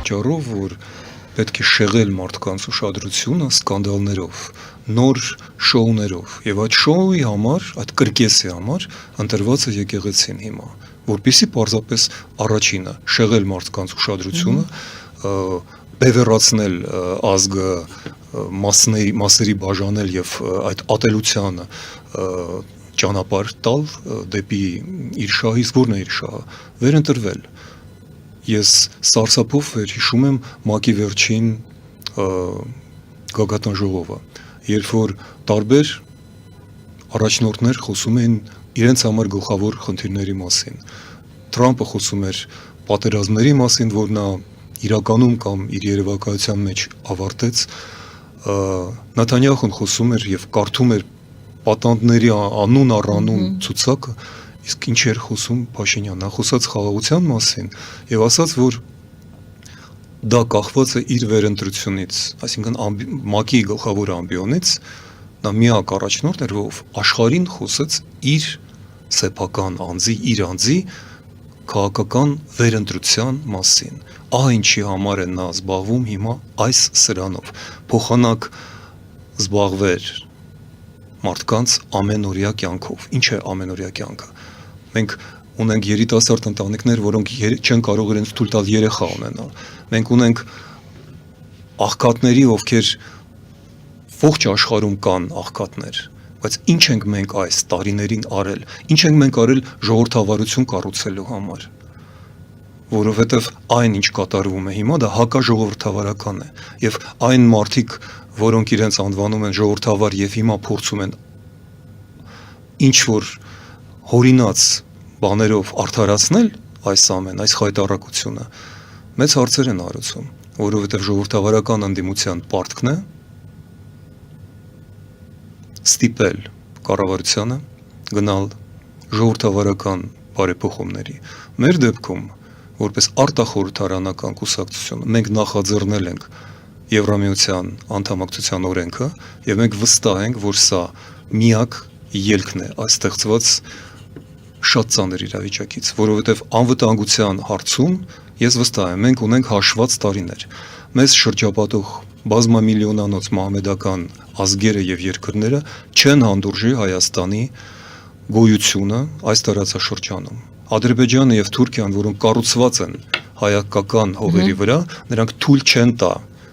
պատճառով, որ պետք է շեղել մարդկանց ուշադրությունը սկանդալներով, նոր շոուներով, եւ այդ շոուի համար, այդ կրկեսի համար ընտրված է եկեղեցին հիմա, որպեսզի պարզապես առաջինը շեղել մարդկանց ուշադրությունը, բևեռացնել ազգը, մասերի բաժանել եւ այդ ատելությանը ճանապարհ տալ դեպի իր շահի, որն է իր շահը, վերընտրվել։ Ես սարսափով հիշում եմ ՄԱԿ-ի վերջին գագաթան ժողովը, երբ որ տարբեր առաջնորդներ խոսում էին իրենց համար գլխավոր խնդիրների մասին։ Թրամփը խոսում էր պատերազմների մասին, որ նա իրականում կամ իր երևակայության մեջ ավարտեց, Նեթանյախուն խոսում էր եւ կարդում էր պատանդների անուն առանուն ցուցակը, իսկ ինչ էր խոսում Փաշինյանը, նա խոսած խաղաղության մասին եւ ասաց, որ դա կախված է իր վերընտրությունից, այսինքն ՄԱԿ-ի գլխավոր ամբիոնից, նա միակ առաջնորդն էր, ով աշխարհին խոսեց իր սեփական անձի, իր անձի քաղաքական վերընտրության մասին։ Ահա ինչի համար է նա զբաղվում հիմա այս սրանով, փոխանակ զբաղվեր մարդկանց ամենօրյա կյանքով։ Ինչ է ամենօրյա կյանքը։ Մենք ունենք երիտասարդ ընտանիքներ, որոնք չեն կարող իրենց թույլ տալ երեխա ունենալ։ Մենք ունենք աղքատների, ովքեր ողջ աշխարհում կան աղքատներ, բայց ինչ ենք մենք այս տարիներին արել, ինչ ենք մենք արել ժողովրդավարություն կառուցելու համար, որովհետև այն ինչ կատարվում է հիմա, դա հակաժողովրդավարական է, եւ այն մարդիկ, որոնք իրենց անվանում են ժողովրդավար եւ հիմա փորձում են ինչ որ հորինած բաներով արդարացնել այս ամեն, այս խայտառակությունը, մեծ հարցեր են հարուցում, որովհետև ժողովրդավարական ընդդիմության պարտքն է ստիպել կառավարությանը գնալ ժողովրդավարական բարեփոխումների։ Մեր դեպքում, որպես արտախորհրդարանական կուսակցություն, մենք նախաձեռնել ենք Եվրամիության անդամակցության օրենքը եւ մենք վստահ ենք, որ սա միակ ելքն է այս ստեղծված շատ ծանր իրավիճակից, որովհետև անվտանգության հարցում ես վստահ եմ, մենք ունենք հաշված տարիներ։ Մեզ շրջապատող բազմամիլիոնանոց մահմեդական ազգերը եւ երկրները չեն հանդուրժի Հայաստանի գոյությունը այս տարածաշրջանում։ Ադրբեջանը եւ Թուրքիան, որոնք կառուցված են հայկական հողերի վրա, նրանք թույլ չեն տա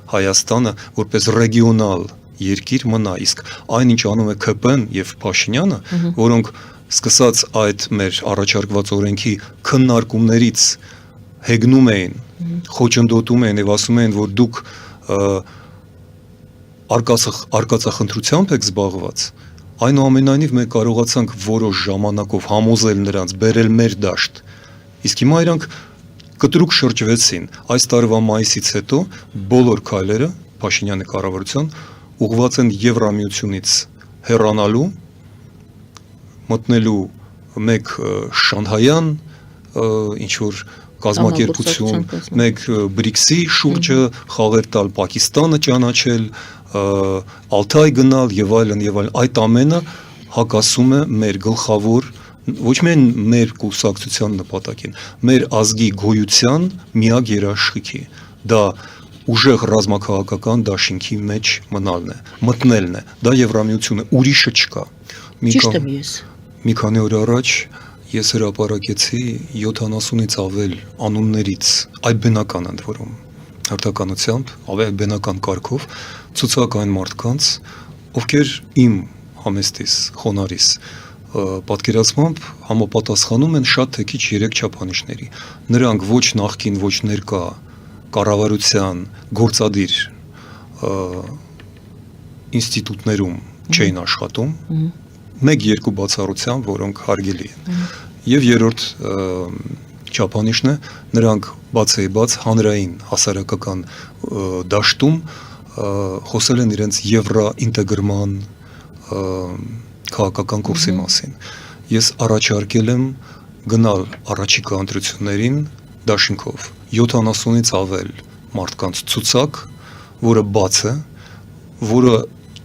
Հայաստանը որպես ռեգիոնալ երկիր մնա, իսկ այն ինչ անում է ՔՊ-ն եւ Փաշինյանը, որոնք սկսած այդ մեր առաջարկված օրենքի քննարկումներից հեգնում էին, խոչընդոտում էին եւ ասում էին, որ դուք արկածախնդրությամբ եք զբաղված, այնուամենայնիվ մենք կարողացանք որոշ ժամանակով համոզել նրանց, բերել մեր դաշտ, իսկ հիմա իրանք կտրուկ շրջվեցին, այս տարվա մայիսից հետո բոլոր քայլերը Փաշինյանի կառավարության ուղղված են Եվրամիությունից հեռանալու, մտնելու մեկ շանհայան ինչ-որ կազմակերպություն, մեկ բրիքսի շուրջը խաղեր տալ, Պակիստանը ճանաչել, Ալթայ գնալ եւ այլն եւ այլն, այդ ամենը հակասում է մեր գլխավոր, ոչ միայն մեր կուսակցության նպատակին, մեր ազգի գոյության միակ երաշխիքի, դա ուժեղ ռազմաքաղաքական դաշինքի մեջ մնալն է, մտնելն է, դա Եվրամիությունը, ուրիշը չկա։ Ճիշտ եմ ես։ Մի քանի օր առաջ ես հրապարակեցի 70-ից ավել անուններից, այդ բնական ընդ որում, հերթականությամբ, ավելի բնական կարգով, ցուցակ այն մարդկանց, ովքեր իմ համեստիս, խոնարհիս պատկերացմամբ համապատասխանում են շատ թե քիչ 3 չափանիշների։ Նրանք ոչ նախկին, ոչ ներկա կառավարության գործադիր ինստիտուտներում չէին աշխատում, 1-2 բացառությամբ, որոնք հարգելի են։ Եվ երրորդ չափանիշն է, նրանք բացեիբաց հանրային հասարակական դաշտում խոսել են իրենց եվրաինտեգրման քաղաքական կուրսի մասին։ Ես առաջարկել եմ գնալ առաջիկա ընտրություններին դաշինքով 70-ից ավել մարդկանց ցուցակ, որը բաց է, որը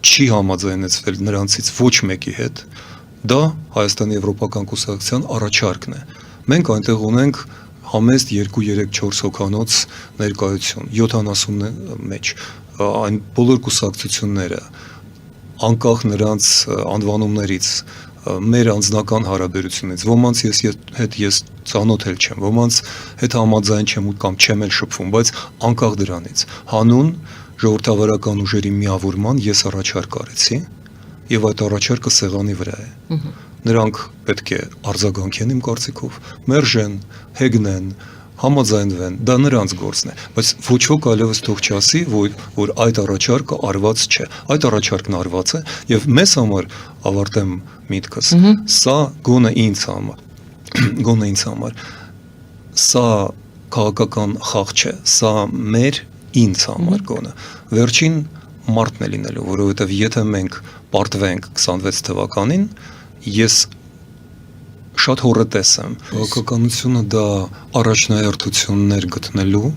չի համաձայնեցվել նրանցից ոչ մեկի հետ, դա Հայաստանի Եվրոպական կուսակցության առաջարկն է։ Մենք այնտեղ ունենք համեստ 2-3-4 հոգանոց ներկայություն 70-ի մեջ այն բոլոր կուսակցությունները անկախ նրանց անվանումներից մեր անձնական հարաբերությունից ոմանց հետ ես ծանոթ չեմ, ոմանց հետ համաձայն չեմ ու կամ չեմ էլ շփվում, բայց անկախ դրանից հանուն ժողովրդավարական ուժերի միավորման ես առաջարկ արեցի եւ այդ առաջարկը սեղանի վրա է։ Նրանք պետք է արձագանքեն իմ կարծիքով, մերժեն, հեգնեն, համաձայնվեն, դա նրանց գործն է, բայց ոչ ոք այլևս թող չասի, որ այդ առաջարկը արված չէ։ Այդ առաջարկն արված է եւ մեզ համար ավարտեմ միտքս, սա գոնե ինձ համար սա քաղաքական խաղ չէ, սա մեր ինձ համար գոնե վերջին մարտն է լինելու, որովհետեւ եթե մենք պարտվենք 26 թվականին, ես շատ հոռետես եմ։ Քաղաքականությունը դա առաջնահերթություններ գտնելու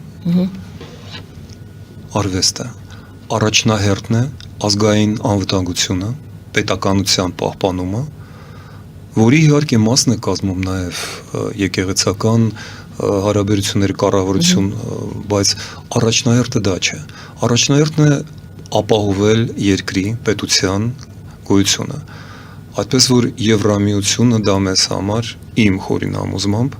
արվեստ է։ Առաջնահերթն է ազգային անվտանգությունը, պետականության պահպանումը, որի իհարկե մասն է կազմում նաև եկեղեցական հարաբերությունների կառավարություն, բայց առաջնահերթը դա չէ։ Առաջնահերթն է ապահովել երկրի պետության գոյությունը։ Այդպես որ Եվրամիությունը դա մեզ համար իմ խորին համոզմամբ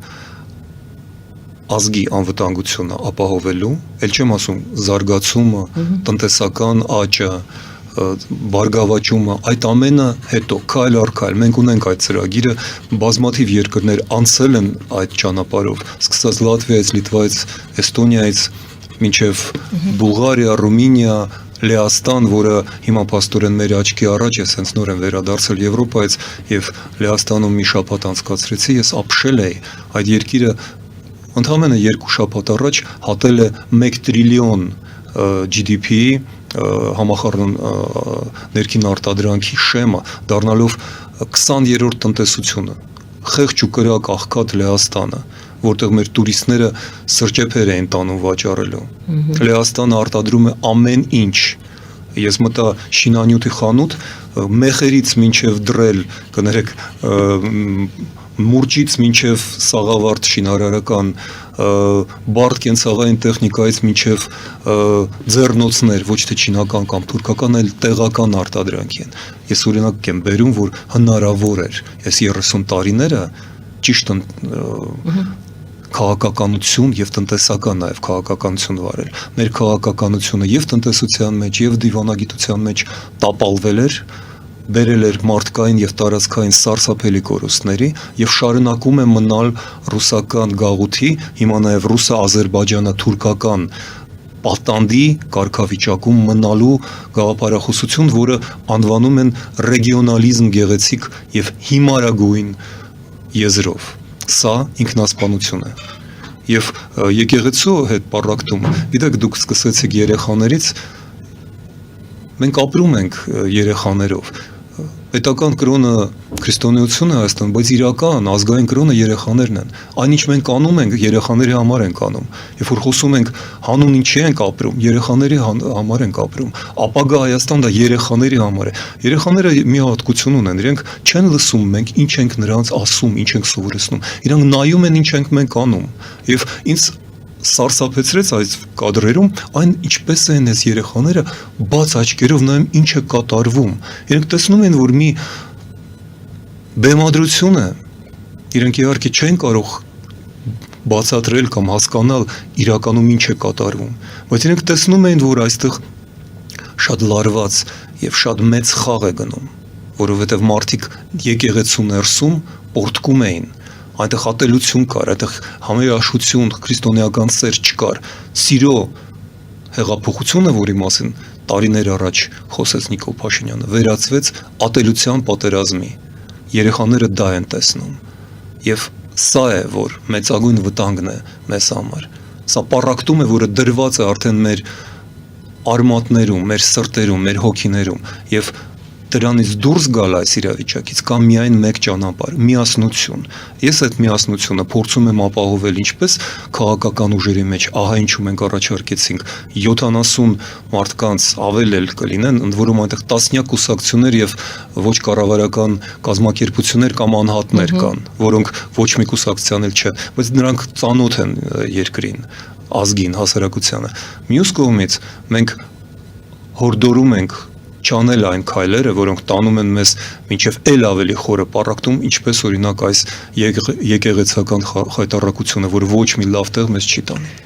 ազգի անվտանգությունը ապահովելու, ել չեմ ասում զարգացումը, տնտեսական աճը, բարգավաճումը, այդ ամենը հետո քայլ առ քայլ մենք ունենք այդ ծրագիրը, բազմաթիվ երկրներ անցել են այդ ճանապարհով, սկսած Լատվիայից, Լիտվայից, Էստոնիայից, մինչև Բուլղարիա, Ռումինիա, Լեհաստան, որը հիմա փաստորեն մեր աչքի առաջ է, սենց նոր են վերադարձել Եվրոպայից եւ Լեհաստանում մի շաբաթ անցկացրեցի, ես ապշել էի, այդ երկիրը ընդամենը 2 շաբաթ առաջ հատել է 1 տրիլիոն GDP-ի համախառն ներքին արտադրանքի շեմը, դառնալով 20-րդ տնտեսությունը, խեղճ ու կրակ աղքատ Լեհաստանը, որտեղ մեր տուրիստները սրճեփեր էին տանում վաճառելու։ Լեհաստանը արտադրում է ամեն ինչ։ Ես մտա շինանյութի խանութ, մեխերից մինչև դրել, կներեք, մուրճից մինչև սաղավարտ շինարարական, բարդ կենցաղային տեխնիկայից մինչև ձեռնոցներ, ոչ թե չինական կամ թուրքական, այլ տեղական արտադրանք են։ Ես օրինակ եմ բերում, որ հնարավոր էր, ես 30 տարիները ճիշտ քաղաքականություն եւ տնտեսական նաեւ քաղաքականություն վարել։ Մեր քաղաքականությունը եւ տնտեսության մեջ եւ դիվանագիտության մեջ տապալվել էր, բերել էր մարդկային եւ տարածքային սարսափելի կորուստների եւ շարունակում է մնալ ռուսական գաղութի, հիմա նաեւ ռուսա-ադրբեջանա-թուրքական պատանդի կարգավիճակում մնալու գաղափարախոսություն, որը անվանում են ռեգիոնալիզմ գեղեցիկ եւ հիմարագույն եզրով։ Սա ինքնասպանություն է։ Եվ եկեղեցու հետ պառակտում, գիտեք, դուք սկսեցիք երեխաներից, մենք ապրում ենք երեխաներով։ Պետական կրոնը քրիստոնեություն է Հայաստան, բայց իրական ազգային կրոնը երեխաներն են։ Այնինչ մենք անում ենք, երեխաների համար ենք անում։ Երբ որ խոսում ենք հանուն ինչի ենք ապրում, երեխաների համար ենք ապրում։ Ապագա Հայաստան դա երեխաների համար է։ Երեխաները մի հատկություն ունեն, իրենք չեն լսում մենք ինչ ենք նրանց ասում, ինչ ենք սովորեցնում։ Իրանք նայում են ինչ ենք մենք անում։ Եվ ինձ սարսափեցրեց այս կադրերում այն ինչպես են այս երեխաները բաց աչքերով նայում ինչ է կատարվում։ Իրենք տեսնում են, որ մի բեմադրություն է, իրենք իհարկե չեն կարող բացատրել կամ հասկանալ իրականում ինչ է կատարվում, բայց իրենք տեսնում են, որ այստեղ շատ լարված եւ շատ մեծ խաղ է գնում, որովհետեւ մարդիկ եկեղեցու ներսում պորտկում էին, այնտեղ ատելություն կար, այնտեղ համերաշխություն, քրիստոնեական սեր չկար, սիրո հեղափոխությունը, որի մասին տարիներ առաջ խոսեց Նիկոլ Փաշինյանը, վերածվեց ատելության պատերազմի։ Երեխաները դա են տեսնում։ Եվ սա է, որ մեծագույն վտանգն է մեզ համար։ Սա պառակտում է, որը դրված է արդեն մեր արմատներում, մեր սրտերում, մեր հոգիներում, եւ դրանից դուրս գալ այս իրավիճակից կա միայն մեկ ճանապարհ՝ միասնություն։ Ես այդ միասնությունը փորձում եմ ապահովել ինչպես քաղաքական ուժերի մեջ, ահա ինչու մենք առաջարկեցինք 70 մարդկանց ավել էլ կլինեն, ընդ որում այնտեղ տասնյակ կուսակցություններ եւ ոչ կառավարական կազմակերպություններ կամ անհատներ կան, որոնք ոչ մի կուսակցության էլ չէ, բայց նրանք ծանոթ են երկրին, ազգին, հասարակությանը։ Մյուս կողմից մենք հորդորում ենք չանել այն քայլերը, որոնք տանում են մեզ մինչև էլ ավելի խորը պառակտում, ինչպես օրինակ այս եկեղեցական խայտառակությունը, որ ոչ մի լավ տեղ մեզ չի տանի։